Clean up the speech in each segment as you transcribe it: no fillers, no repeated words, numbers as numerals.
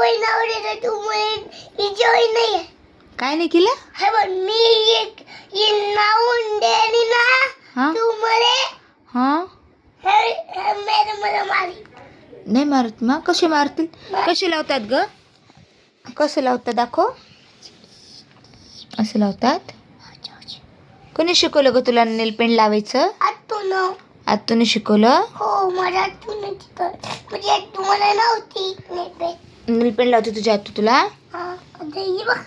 वही नवरे तू मुळे इजोय नाही काय नाही केलं? हे बघ मी एक ये नाऊन देली ना तू मरे हां हे मेरे मला मारी नाही मारत. मग कसे मारतील? कसे लावतात ग? कसं लावतात दाखव. असं लावतात. कोणी शिकवलं ग तुला नेल पेंट लावायचं? आत्तूने शिकवलं? हो मला आत्तूने म्हणजे तुम्हाला नव्हती नेल पेंट लावते तुझ्या आत्तू तुला? हां हे बघ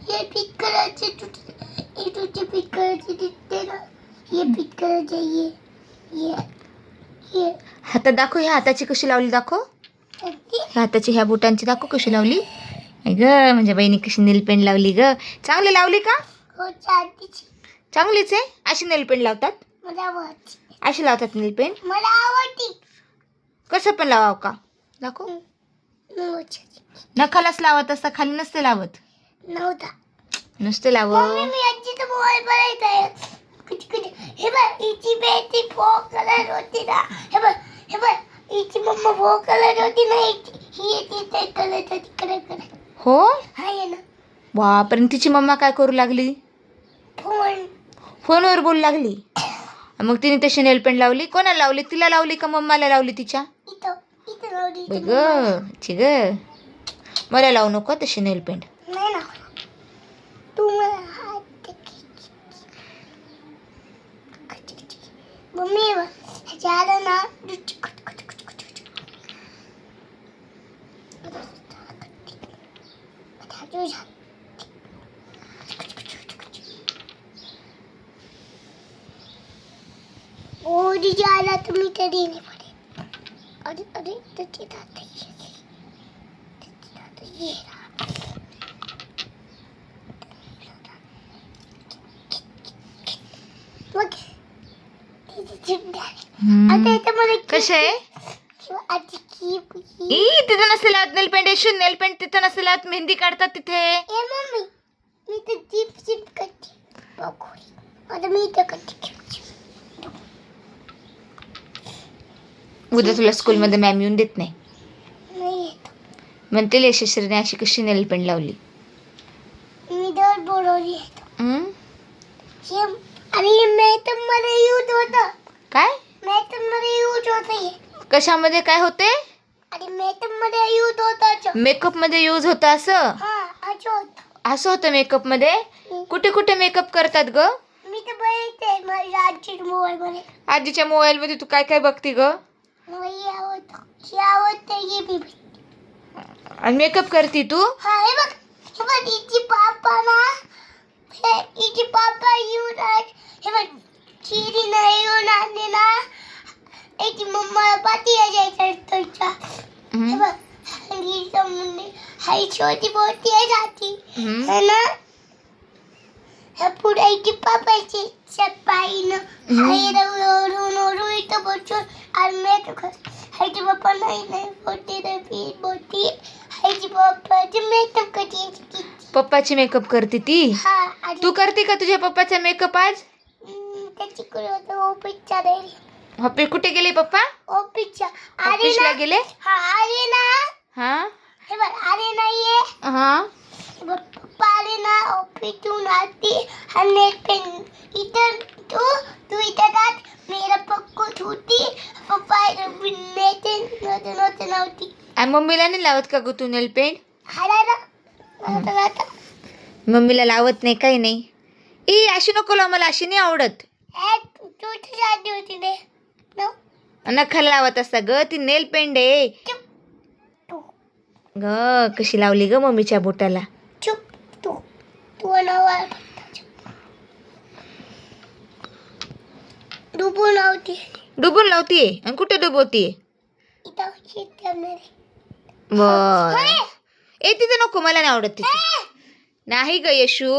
ये पिक करायचे तुझे पिक करायचे दिसते ना ये पिक करायचे ये हातात दाखव. ह्या हाताची कशी लावली दाखव. ह्या हाताची ह्या बोटांची दाखव कशी लावली. ग म्हणजे बहिणी कशी नेल पेंट लावली ग. चांगली लावली का? हो चांदीची चांगलीच आहे. अशी नेल पेंट लावतात? मला आवडते. अशी लावतात नेल पेंट? मला आवडते. कसं पण लावाव का दाखव. नखालाच लावत असता खाली नसते लावत. नव्हता नसते लावत. मी आजी तर मोबाईल बघायचा किती हे बघ हिची बेटी फोर कलर होती ना हे बघ हिची मम्मा फोर कलर होती ना ही येते कलर तिकडे हो आहे ना. बापरे तिची मम्मा काय करू लागली? फोनवर बोलू लागली. मग तिने तशी नेल पेंट लावली. कोणाला लावली? तिला लावली का मम्माला लावली तिच्या? इथं लावली ग मला लावू नको तशी नेल पेंट. नाही ना तू मला हात मम्मी ह्याच्या आलं ना ओ दीदी आला तुम्ही तरी नाही पडे. अरे त्याची दात कसे आहे? तिथं नसेल आत नेल पेंट. येशून नेल पेंट तिथं नसेल आत. मेहंदी काढतात तिथे. मम्मी मी तर जीप करते आता मी इथं करते. उद्या तुला स्कूलमध्ये मॅम येऊन देत नाही येत म्हणते यशस्वीने अशी कशी नेल पेंट लावली. मी दर बोलवली आणि मॅथम मध्ये यूज होतं. काय मॅथम मध्ये यूज होतं. कशामध्ये काय होते? आणि मॅथम मध्ये यूज होतं. मेकअप मध्ये यूज होतं असं? असं होतं मेकअप मध्ये? कुठे कुठे मेकअप करतात ग? मी तर बघते माझ्या आजीच्या मोबाईल मध्ये. आजीच्या मोबाईल मध्ये तू काय काय बघते ग? आणि मेकअप करते तू? हे बघ इची पापा ना इची पापा येऊन हे बघ चिरी नाही येऊन आणले ना इची मम्मा पाठी यायचं हे बघ हिचं मुंडी हाई छोटी बोटी आहे जाती है ना. ह्या पुढे इची पापाची चपाईनं हाई रवळून इथं बसून आणि मेकअप हायची पप्पा नाही बोटी हायची पप्पाची मेकअप करते. पप्पाची मेकअप करते ती? तू करते का तुझ्या पप्पाचा मेकअप आज? त्याची ऑफिसच्या ऑफिस कुठे गेले पप्पा? ऑफिसला गेले. आले ना. हा हे बघ आले नाहीये. हा पप्पा आले ना ऑफिसहून आती आणि पेन इथं तू इथं जात मेरा पक्कू होती पप्पा नव्हती. आणि मम्मीला नाही लावत का ग तू नेल पेंट? हाडायला मम्मीला लावत नाही काही नाही. अशी नको लाव मला अशी नाही आवडत. होती रे नखाला लावत असता ग ती नेल पेंट आहे ग. कशी लावली ग मम्मीच्या बोटाला. डुबून लावतीये. आणि कुठे डुबवतीये? बर तिथे नको मला नाही आवडत तिथे. नाही ग यशू.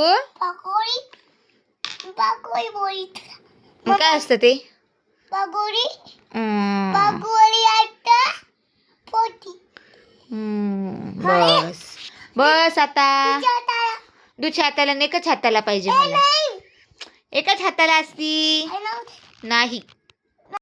काय असतं ते? बस आता दुसऱ्या हाताला एकाच हाताला पाहिजे मला. एकाच हाताला असती नाही.